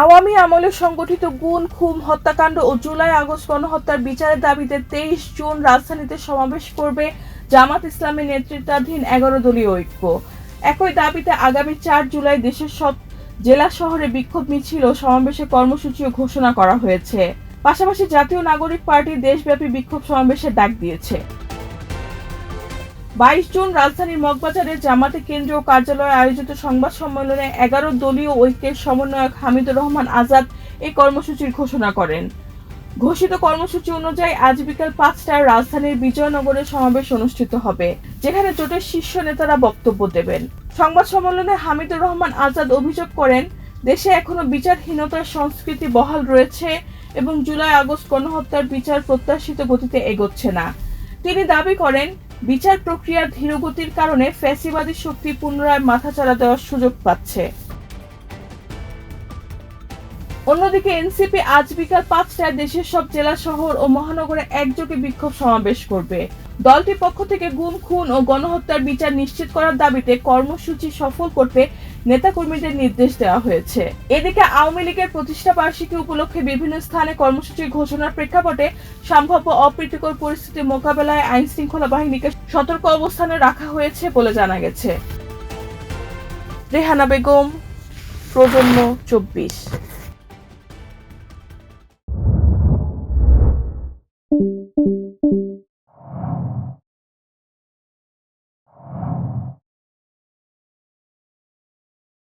আওয়ামী আমলে সংগঠিত গুম, খুন, হত্যাকাণ্ড ও জুলাই আগস্ট গণহত্যার বিচারের দাবিতে ২৩ জুন রাজধানীতে সমাবেশ করবে জামাত ইসলামী নেতৃত্বাধীন ১১ দলীয় ঐক্য। একই দাবিতে আগামী ৪ জুলাই দেশের সব জেলা শহরে বিক্ষোভ মিছিল ও সমাবেশের কর্মসূচিও ঘোষণা করা হয়েছে। পাশাপাশি জাতীয় নাগরিক পার্টি দেশব্যাপী বিক্ষোভ সমাবেশের ডাক দিয়েছে। ২২ জুন রাজধানীর মগবাজারে জামাতে কেন্দ্রীয় কার্যালয়ে আয়োজিত সংবাদ সম্মেলনে ১১ দলীয় ঐক্যের সমন্বয়ক হামিদুর রহমান আজাদ এই কর্মসূচির ঘোষণা করেন। ঘোষিত কর্মসূচি অনুযায়ী আজ বিকেল ৫টায় রাজধানীর বিজয়নগরে সমাবেশ অনুষ্ঠিত হবে, যেখানে জোটের শীর্ষ নেতারা বক্তব্য দেবেন। সংবাদ সম্মেলনে হামিদুর রহমান আজাদ অভিযোগ করেন, দেশে এখনো বিচারহীনতার সংস্কৃতি বহাল রয়েছে এবং জুলাই আগস্ট গণহত্যার বিচার প্রত্যাশিত গতিতে এগোচ্ছে না। তিনি দাবি করেন, বিচার প্রক্রিয়ার ধীরগতির কারণে ফ্যাসিবাদী শক্তি পুনরায় মাথাচাড়া দেওয়ার সুযোগ পাচ্ছে। অন্যদিকে এনসিপি আজ বিকাল ৫টায় দেশের সব জেলা শহর ও মহানগরে একযোগে বিক্ষোভ সমাবেশ করবে। দলটির পক্ষ থেকে গুম, খুন ও গণহত্যার বিচার নিশ্চিত করার দাবিতে কর্মসূচি সফল করতে নেতাকর্মীদের নির্দেশ দেওয়া হয়েছে। এদিকে আওয়ামী লীগের প্রতিষ্ঠা বার্ষিকী উপলক্ষে বিভিন্ন স্থানে কর্মসূচি ঘোষণার প্রেক্ষাপটে সম্ভাব্য অপ্রীতিকর পরিস্থিতি মোকাবেলায় আইনশৃঙ্খলা বাহিনীকে সতর্ক অবস্থানে রাখা হয়েছে বলে জানা গেছে। রেহানা বেগম, প্রজন্ম ২৪।